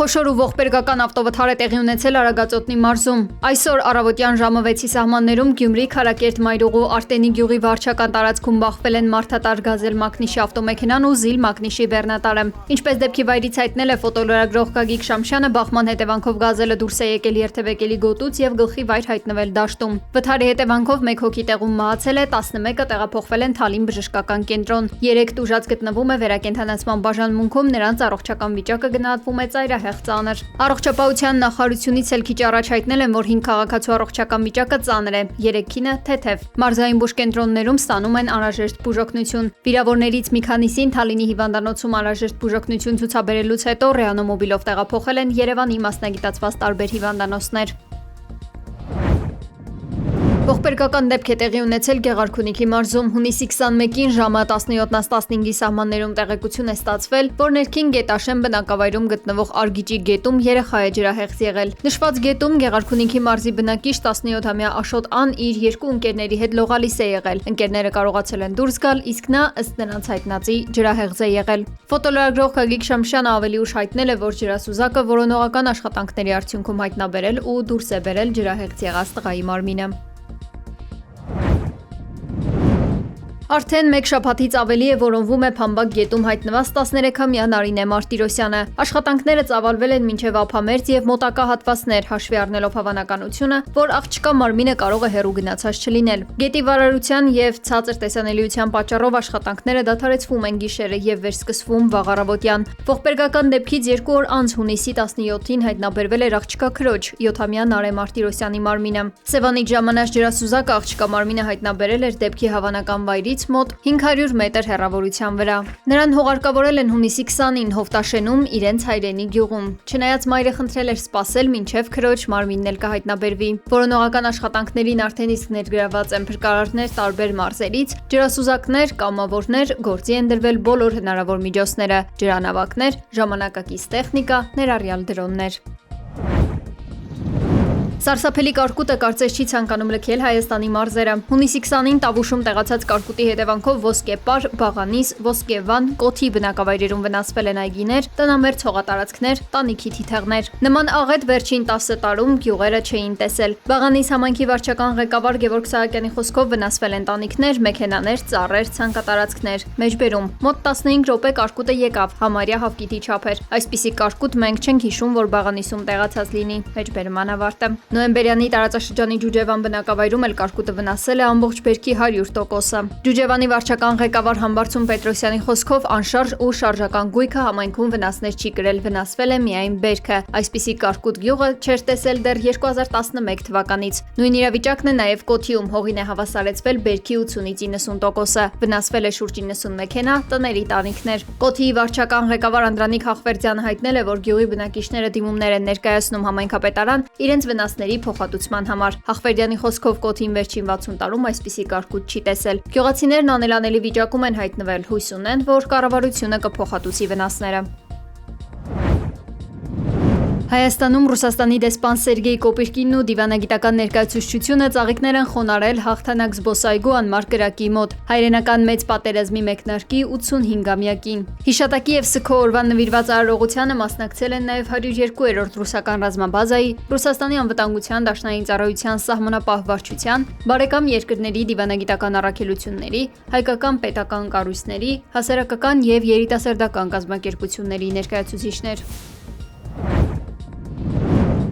Խոշոր ու ողբերգական ավտովթար է տեղի ունեցել Արագածոտնի մարզում։ Այսօր առավոտյան ժամը 6-ի սահմաններում Գյումրի, Քարակերտ, Մայրուղու, Արտենի գյուղի վարչական տարածքում բախվել են մարդատար Գազել Մակնիշի ավտոմեքենան ու Զիլ Մակնիշի բեռնատարը։ Ինչպես դեպքի վայրից հայտնել է ֆոտոլրագրող Գագիկ Շամշյանը, բախման հետևանքով Գազելը դուրս է եկել երթևեկելի գոտուց եւ գլխի վայր հայտնվել դաշտում։ Վթարի հետևանքով 1 հոգի տեղում մահացել է, 11-ը տեղափոխվել են Թալին բժշկական կենտրոն։ 3 տուժած գտնվում է վերակենդանացման բաժանմունքում, նրանց առողջական վիճակը գնահատվում է ծայրահեղ ծանր։ Առողջապահության նախարարությունից էլ քիչ առաջ հայտնել են, որ 5 քաղաքացու առողջական վիճակը ծանր է, 3-ինը թեթև։ Մարզային բուժկենտրոններում ստանում են անհրաժեշտ բուժօգնություն։ Վիրավորներից մի քանիսին Թալինի հիվանդանոցում անհրաժեշտ բուժօգնություն ցուցաբերելուց հետո ռեանոմոբիլով տեղափոխել են Երևանի մասնագիտացված տարբեր հիվանդանոցներ։ Ողբերգական դեպք է տեղի ունեցել Գեղարքունիքի մարզում։ Հունիսի 21-ին ժամը 17:15-ի սահմաններում տեղեկություն է ստացվել, որ ներքին Գետաշեն բնակավայրում գտնվող Արգիճի գետում երեխա է ջրահեղձ եղել։ Նշված գետում Գեղարքունիքի մարզի բնակիչ 17-ամյա Աշոտ Ան իր 2 ընկերների հետ լողալիս է եղել։ Ընկերները կարողացել են դուրս գալ, իսկ նա, ըստ նրանց հայտնածի, ջրահեղձ է եղել։ Ֆոտոլրագրող Գագիկ Շամշյանը ավելի ուշ հայտնել է, որ ջրասուզակը որոնողական աշխատանքների արդյունքում հայտնաբերել ու դուրս է բերել ջրահեղձ եղած տղայի մարմինը։ Արդեն 1 շաբաթից ավելի է որոնվում է Փամբակ գետում հայտնված 13-ամյա Նարինե Մարտիրոսյանը։ Աշխատանքները ծավալվել են մինչև ափամերձ եւ մոտակա հատվածներ, հաշվի առնելով հավանականությունը, որ աղջկա մարմինը կարող է հեռու գնացած չլինել։ Գետի վարարության եւ ցածր տեսանելիության պատճառով աշխատանքները դադարեցվում են գիշերը եւ վերսկսվում վաղ առավոտյան։ Ողբերգական դեպքից 2 օր անց հունիսի 17-ին հայտնաբերվել էր աղջկա քրոջ 7-ամյա Նարե Մարտիրոսյանի մարմինը։ Սևանից ժամանած ջրասուզակը աղջկա մարմինը հայտնաբերել էր դեպքի հավանական վայրից մոտ 500 մետր հեռավորության վրա։ Նրան հողարկավորել են հունիսի 20-ին Հովտաշենում իրենց հայրենի գյուղում։ Չնայած մայրը խնդրել էր սպասել մինչև քրոջ մարմինն էլ կհայտնաբերվի։ Որոնողական աշխատանքներին արդեն իսկ ներգրաված են փրկարարներ տարբեր մարզերից, ջրասուզակներ, կամավորներ, գործի են դրվել բոլոր հնարավոր միջոցները՝ ջրանավակներ, ժամանակակից տեխնիկա, ներառյալ դրոններ։ Սարսափելի կարկուտը կարծես չի ցանկանում լքել Հայաստանի մարզերը։ Հունիսի 20-ին Տավուշում տեղացած կարկուտի հետևանքով Ոսկեպար, Բաղանիս, Ոսկեվան, Կոթի բնակավայրերում վնասվել են այգիներ, տնամերձ հողատարածքներ, տանիքի թիթեղներ։ Նման աղետ վերջին 10 տարում գյուղերը չէին տեսել։ Բաղանիս համայնքի վարչական ղեկավար Գևորգ Սահակյանի խոսքով վնասվել են տանիքներ, մեքենաներ, ծառեր, ցանկատարածքներ։ Մեջբերում մոտ 15 րոպե կարկուտը եկավ, համարյա հավկիթի չափ էր։ Այսպիսի կարկուտ մենք չենք հիշում, որ Բաղանիսում տեղացած լինի։ Մեջբերման ավարտը։ Նոյեմբերյանի տարածաշրջանի Ջուջևան բնակավայրում էլ կարկուտը վնասել է ամբողջ բերքի 100%-ը։ Ջուջևանի վարչական ղեկավար Համբարձում Պետրոսյանի խոսքով անշարժ ու շարժական գույքը համայնքում վնասներ չի կրել, վնասվել է միայն բերքը։ Այսպիսի կարկուտ գյուղը չէր տեսել դեռ 2011 թվականից։ Նույն իրավիճակն է նաև Կոթիում, հողին է հավասարեցվել բերքի 80-ից 90%-ը, վնասվել է շուրջ 90 մեքենա, տների տանիքներ։ Կոթիի վարչական ղեկավար Անդրանիկ Հախվերդյանը հայտնել է, որ գյուղի բնակիչները դիմումներ են ներկայացնում համայնքապետարան իրենց վնասների փոխհատուցման համար։ Հախվերդյանի խոսքով Կոթին վերջին 60 տարում այսպիսի կարկուտ չի տեսել։ Գյուղացիներն անելանելի վիճակում են հայտնվել, հույս ունեն, որ կառավարությունը կփոխհատուցի վնասները։ Հայաստանում Ռուսաստանի դեսպան Սերգեյ Կոպիրկինն ու դիվանագիտական ներկայացուցչությունը ծաղիկներ են խոնարհել հաղթանակ զբոսայգու անմար կրակի մոտ, հայրենական մեծ պատերազմի մեկնարկի 85-ամյակին։ Հիշատակի եւ ՍՔ օրվան նվիրված արարողությանը մասնակցել են նաեւ 102-րդ ռուսական ռազմաբազայի, Ռուսաստանի անվտանգության դաշնային ծառայության սահմանապահ վարչության, բարեկամ երկրների դիվանագիտական առաքելությունների, հայկական պետական կառույցների, հասարակական եւ երիտասարդական կազմակերպությունների ներկայացուցիչներ։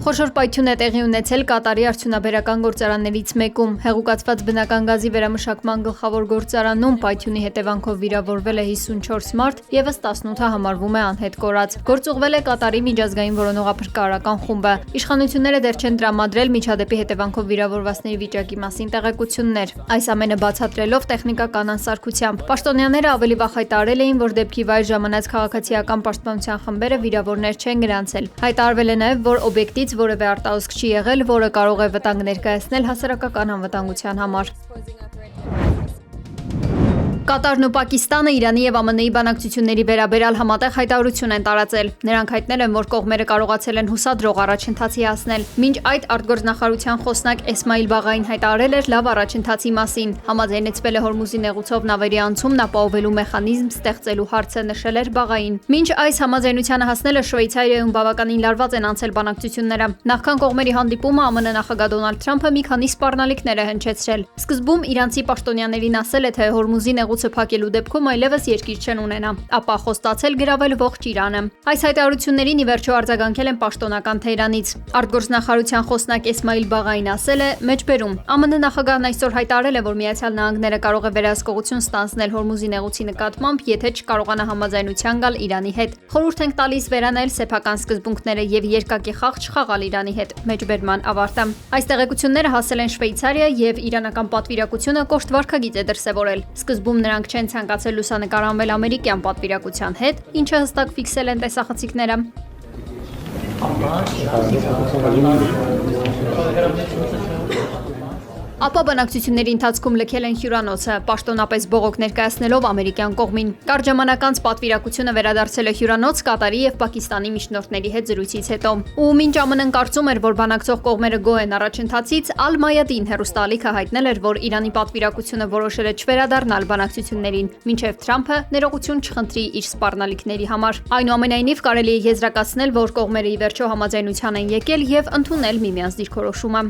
Խոշոր պայթյուն է տեղի ունեցել Կատարի արդյունաբերական գործարաններից մեկում։ Հեղուկացված բնական գազի վերամշակման գլխավոր գործարանում պայթյունի հետևանքով վիրավորվել է 54 մարդ, եւս 18-ը համարվում է անհետ կորած։ Գործուղվել է Կատարի միջազգային որոնողափրկարարական խումբը։ Իշխանությունները դեռ չեն տրամադրել միջադեպի հետևանքով վիրավորվածների վիճակի մասին տեղեկություններ։ Այս ամենը բացատրելով տեխնիկական անսարքությամբ։ Պաշտոնյաները ավելի վաղ հայտարարել էին, որ դեպքի վայր ժամանած քաղաքացիական պաշտպանության խմբերը վիրավորներ չեն գրանցել։ Հայտարարվել է նաեւ, որ օբյեկտից որևէ արտահոսք չի եղել, որը կարող է վտանգ ներկայացնել հասարակական անվտանգության համար։ Կատարն ու Պակիստանը Իրանի եւ ԱՄՆ-ի բանակցությունների վերաբերյալ համատեղ հայտարարություն են տարածել։ Նրանք հայտնել են, որ կողմերը կարողացել են հուսադրող առաջընթացի հասնել։ Մինչ այդ արտգործնախարարության խոսնակ Էսմայիլ Բաղային հայտարարել էր լավ առաջընթացի մասին։ Համաձայնեցվել է Հորմուզի նեղուցով նավերի անցումն ապահովելու մեխանիզմ ստեղծելու հարցը, նշել էր Բաղային։ Մինչ այս համաձայնությանը հասնելը Շվեյցարիայում բավականին լարված են անցել բանակցությունները։ Նախքան կողմերի հանդիպումը ԱՄՆ նախագահ Դոնալդ Թրամփը մի քանի սպառնալիքներ է հնչեցրել։ Սկզբում իրանցի պաշտոնյաներին ասել է, թե Հորմուզի նեղուցը փակելու դեպքում այլևս երկիր չեն ունենա, ապա խոստացել գրավել ողջ Իրանը։ Այս հայտարարություններին ի վերջո արձագանքել են պաշտոնական Թեհրանից։ Արտգործնախարարության խոսնակ Էսմայիլ Բաղային ասել է. «Մեջբերում ԱՄՆ նախագահն այսօր հայտարարել է, որ Միացյալ Նահանգները կարող է վերահսկողություն ստանձնել Հորմուզի նեղուցի նկատմամբ, եթե չկարողանա համաձայնության գալ Իրանի հետ։ Խորհուրդ ենք տալիս վերանել սեփական սկզբունքները եւ երկակի խաղ չխաղալ Իրանի հետ»։ Մեջբերման ավարտը։ Այս տեղեկությունները հասել են Շվեյցարիա եւ իրանական պատվիրակությունը կոշտ վարքագիծ է դրսեւորել։ Սկզբում նրանք չեն ցանկացել լուսանկարանվել ամերիկյան պատվիրակության հետ, ինչը հստակ ֆիքսել են տեսախցիկները։ Ապա բանակցությունների ընթացքում լքել են հյուրանոցը, պաշտոնապես բողոք ներկայացնելով ամերիկյան կողմին։ Կարճ ժամանակ անց պատվիրակությունը վերադարձել է հյուրանոց Կատարի եւ Պակիստանի միջնորդների հետ զրույցից հետո։ Ու մինչ ԱՄՆ-ն կարծում էր, որ բանակցող կողմերը գոհ են առաջընթացից, Ալ-Մայադին հեռուստաալիքը հայտնել էր, որ Իրանի պատվիրակությունը որոշել է չվերադառնալ բանակցություններին, մինչև Թրամփը ներողություն չխնդրի իր սպառնալիքների համար։ Այնուամենայնիվ կարելի է եզրակացնել, որ կողմերը ի վերջո համաձայնության են եկել եւ ընդունել միմյանց դիրքորոշումը։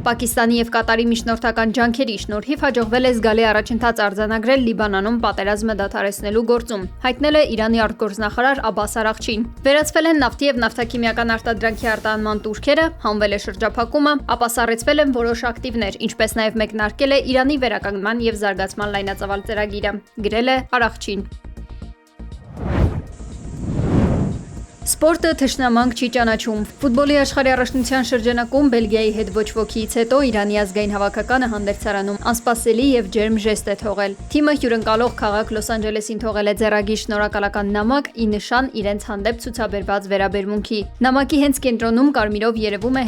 Պակիստանի եւ Կատարի միջնորդական ջանքերի շնորհիվ հաջողվել է զգալի առաջընթաց արձանագրել Լիբանանում պատերազմը դադարեցնելու գործում, հայտնել է Իրանի արտգործնախարար Աբբաս Արաղչին։ Վերացվել են նավթի եւ նավթաքիմիական արտադրանքի արտահանման տուրքերը, հանվել է շրջափակումը, ապա սառեցվել են որոշ ակտիվներ, ինչպես նաեւ մեկնարկել է Իրանի վերականգնման եւ զարգացման լայնածավալ ծրագիրը, գրել է Արաղչին։ Սպորտը թշնամանք չի ճանաչում։ Ֆուտբոլի աշխարհի առաջնության շրջանակում Բելգիայի հետ ոչ ոքից հետո Իրանի ազգային հավաքականը հանդերձարանում անսպասելի եւ ջերմ ժեստ է թողել։ Թիմը հյուրընկալող քաղաք Լոս Անջելեսին թողել է ձեռագիր շնորհակալական նամակ ի նշան իրենց հանդեպ ցուցաբերված վերաբերմունքի։ Նամակի հենց կենտրոնում կարմիրով երևում է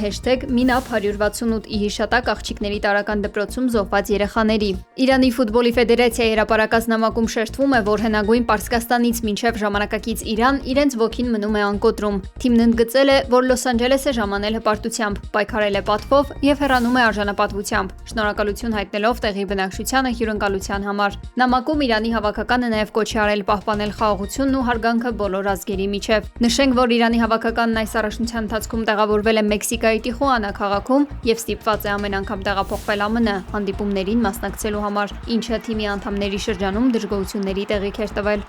#MINAP168 ի հիշատակ աղջիկների տարրական դպրոցում զոհված երեխաների։ Իրանի ֆուտբոլի ֆեդերացիայի հրապարակած նամակում շեշտվում է, որ հնագույն Պարսկաստանից մինչև ժամանակակից Իրան իրենց ոգին մնում է անկոտրում։ Թիմն ընդգծել է, որ Լոս Անջելես է ժամանել հպարտությամբ, պայքարել է պատվով եւ հեռանում է արժանապատվությամբ, շնորհակալություն հայտնելով տեղի բնակչությանը հյուրընկալության համար։ Նամակում Իրանի հավաքականը նաեւ կոչ է արել պահպանել խաղաղությունն ու հարգանքը բոլոր ազգերի միջև։ Նշենք, որ Իրանի հավաքականն այս առաջնության ընթացքում տեղավորվել է Մեքսիկայի Տիխուանա քաղաքում եւ ստիպված է ամեն անգամ տեղափոխվել ԱՄՆ հանդիպումներին մասնակցելու համար, ինչը թիմի անդամների շրջանում դժգոհությունների տեղիք էր տվել։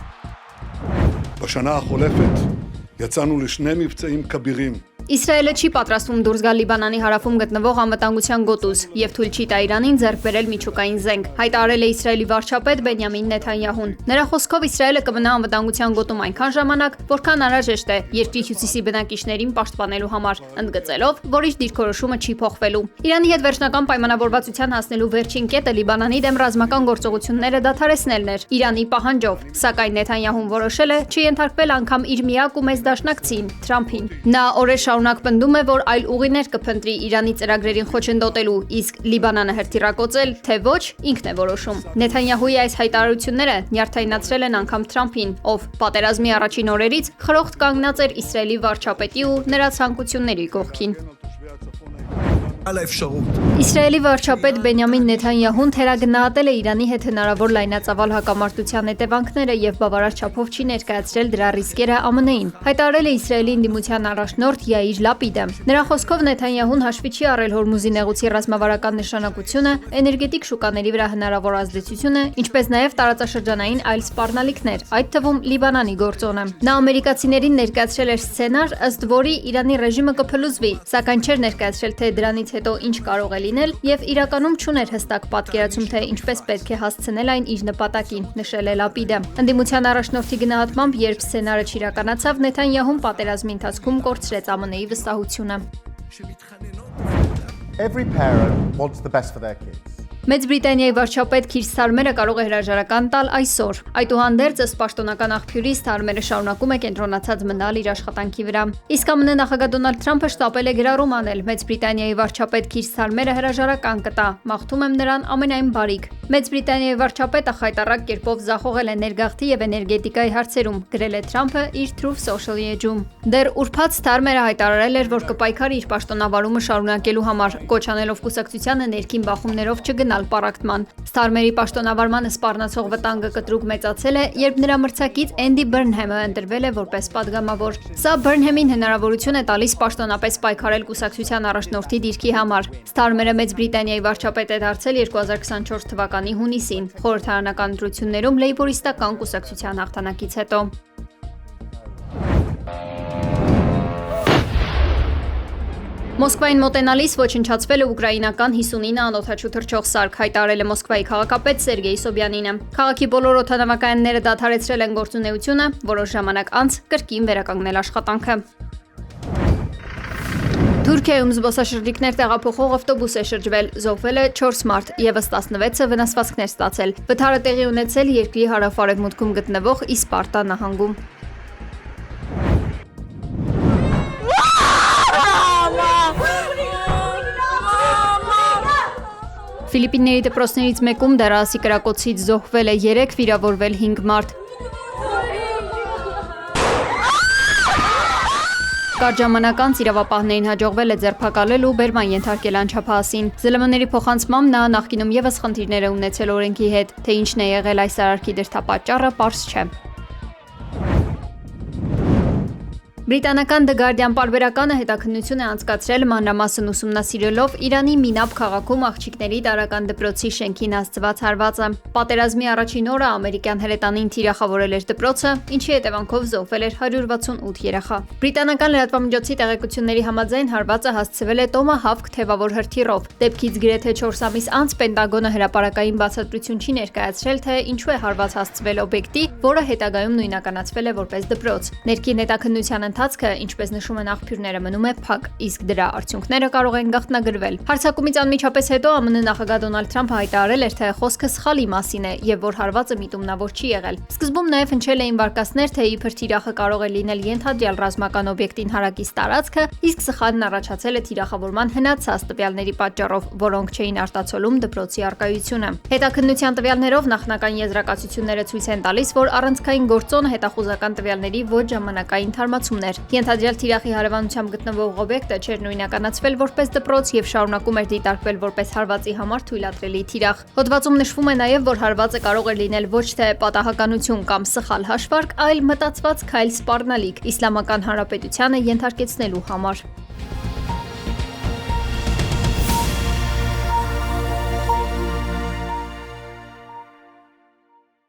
בשנה החולפת יצאנו לשני מבצעים כבירים. Իսրայելը չի պատրաստվում դուրս գալ Լիբանանի հարավում գտնվող անվտանգության գոտուց եւ թույլ չի տա Իրանին ձեռք բերել միջուկային զենք, հայտարարել է Իսրայելի վարչապետ Բենյամին Նեթանյահուն։ Նրա խոսքով Իսրայելը կմնա անվտանգության գոտում այնքան ժամանակ, որքան անհրաժեշտ է երկրի հյուսիսի բնակիչներին պաշտպանելու համար, ընդգծելով, որ իր դիրքորոշումը չի փոխվելու։ Իրանի հետ վերջնական պայմանավորվածության հասնելու վերջին կետը Լիբանանի դեմ ռազմական գործողությունները դադարեցնելն էր Իրանի պահանջով, սակայն Նեթանյահուն որոշել է չենթարկվել անգամ իր միակ ու մեծ դաշնակցին Թրամփին։ Նա օրեր շարունակ պնդում է, որ այլ ուղիներ կփնտրի Իրանի ծրագրերին խոչընդոտելու, իսկ Լիբանանը հրթիռակոծել, թե ոչ, ինքն է որոշում։ Նեթանյահուի այս հայտարարությունները նյարդայնացրել են անգամ Թրամփին, ով պատերազմի առաջին օրերից խրոխտ կանգնած էր Իսրայելի վարչապետի ու նրա ցանկությունների կողքին։ Իսրայելի վարչապետ Բենյամին Նեթանյահուն թերագնահատել է Իրանի հետ հնարավոր լայնածավալ հակամարտության հետևանքները եւ բավարար չափով չի ներկայացրել դրա ռիսկերը ԱՄՆ-ին։ Հայտարարել է Իսրայելի ընդդիմության առաջնորդ Յայիր Լապիդը։ Նրա խոսքով Նեթանյահուն հաշվի չի առել Հորմուզի նեղուցի ռազմավարական նշանակությունը, էներգետիկ շուկաների վրա հնարավոր ազդեցությունը, ինչպես նաեւ տարածաշրջանային այլ սպառնալիքներ, այդ թվում Լիբանանի գործոնը։ Նա ամերիկացիներին ներկայացրել էր սցենար, ըստ որի Իրանի ռեժիմը կփլուզվի, սակայն չէր ներկայացրել, թե դրանից հետո ինչ կարող է լինել եւ իրականում չուներ հստակ պատկերացում, թե ինչպես պետք է հասցնել այն իր նպատակին, նշել է Լապիդը։ Ընդդիմության առաջնորդի գնահատմամբ, երբ սցենարը չիրականացավ, Նեթանյահուն պատերազմի ընթացքում կորցրեց ԱՄՆ-ի վստահությունը։ Every parent wants the best for their kids. Մեծ Բրիտանիայի վարչապետ Քիր Սթարմերը կարող է հրաժարական տալ այսօր։ Այդուհանդերձ, ըստ պաշտոնական աղբյուրի, Սթարմերը շարունակում է կենտրոնացած մնալ իր աշխատանքի վրա։ Իսկ ԱՄՆ նախագահ Դոնալդ Թրամփը շտապել է գրառում անել Մեծ Բրիտանիայի վարչապետ Քիր Սթարմերը հրաժարական կտա։ Մաղթում եմ նրան ամենայն բարիք։ Մեծ Բրիտանիայի վարչապետը խայտառակ կերպով զախողել է ներգաղթի եւ էներգետիկայի հարցերում, գրել է Թրամփը իր Truth Social էջում։ Դեռ ուրբաթ Սթարմերը հայտարարել էր, որ կպայքարի իր պաշտոնավարումը շարունակելու համար, կոչ անելով կուսակցությանը ներքին բախումներով չգնալ պառակտման։ Սթարմերի պաշտոնավարմանը սպառնացող վտանգը կտրուկ մեծացել է, երբ նրա մրցակից Էնդի Բըրնհեմը ընտրվել է որպես падգամավոր։ Սա Բըրնհեմին հնարավորություն է տալիս պաշտոնապես պայքարել կուսակցության առաջնորդի դիրքի համար։ Սթարմերը Մեծ Բրիտանիայի վարչապետ է դարձել 2024 թվականի հունիսին, խորհրդարանական ընտրություններում լեյբորիստական կուսակցության հաղթանակից հետո։ Մոսկվային մոտենալիս ոչնչացվել է ուկրաինական 59 անօդաչու թռչող սարք, հայտարարել է Մոսկվայի քաղաքապետ Սերգեյ Սոբյանինը։ Քաղաքի բոլոր օդանավակայանները դադարեցրել են գործունեությունը, որոշ ժամանակ անց կրկին վերականգնել աշխատանքը։ Թուրքիայում զբոսաշրջիկներ տեղափոխող ավտոբուս է շրջվել, զոհվել է 4 մարդ, եւս 16-ը վնասվածքներ ստացել։ Վթարը տեղի ունեցել երկրի հարավ-արևմուտքում գտնվող Իսպարտա նահանգում։ Ֆիլիպինների դպրոցներից մեկում դեռահասի կրակոցից զոհվել է 3, վիրավորվել 5 մարդ։ Կարճ ժամանակ անց իրավապահներին հաջողվել է ձերբակալել ու բերման ենթարկել անչափահասին։ ԶԼՄ-ների փոխանցմամբ նա նախկինում եւս խնդիրներ է ունեցել օրենքի հետ, թե ինչն է եղել այս արարքի դրդապատճառը, պարզ չէ։ Բրիտանական The Guardian պարբերականը հետաքննություն է անցկացրել մանրամասն ուսումնասիրելով Իրանի Մինաբ քաղաքում աղջիկների տարրական դպրոցի շենքին հասցված հարվածը։ Պատերազմի առաջին օրը ամերիկյան հրետանին թիրախավորել էր դպրոցը, ինչի հետևանքով զոհվել էր 168 երեխա։ Բրիտանական լրատվամիջոցի տեղեկությունների համաձայն հարվածը հասցվել է տոմահավք թևավոր հրթիռով։ Դեպքից գրեթե 4 ամիս անց Պենտագոնը հրապարակային բացատրություն չի ներկայացրել, թե ինչու է հարված հասցվել օբյեկտի, որը հետագայում նույնականացվել է որպես դպրոց։ Ներքին հետաքննության ընթացքը, ինչպես նշում են աղբյուրները, մնում է փակ, իսկ դրա արդյունքները կարող են գաղտնագրվել։ Հարձակումից անմիջապես հետո ԱՄՆ նախագահ Դոնալդ Թրամփը հայտարարել էր, թե խոսքը սխալի մասին է եւ որ հարվածը միտումնավոր չի եղել։ Սկզբում նաեւ հնչել էին վարկածներ, թե իբր թիրախը կարող է լինել ենթադրյալ ռազմական օբյեկտին հարակից տարածքը, իսկ սխալն առաջացել է թիրախավորման հնացած տվյալների պատճառով, որոնք չէին արտացոլում դպրոցի առկայությունը։ Հետաքննության տվյալներով նախնական եզրակացությունները ցույց են տալիս, որ առանցքային գործոնը հետախուզական տվյալների ոչ ժամանակային թարմացումն էր։ Ենթադրյալ թիրախի հարևանությամբ գտնվող օբյեկտը չէր նույնականացվել որպես դպրոց եւ շարունակում էր դիտարկվել որպես հարվածի համար թույլատրելի թիրախ։ Հոդվածում նշվում է նաեւ, որ հարվածը կարող է լինել ոչ թե պատահականություն կամ սխալ հաշվարկ, այլ մտածված քայլ սպառնալիք Իսլամական Հանրապետությանը ենթարկեցնելու համար։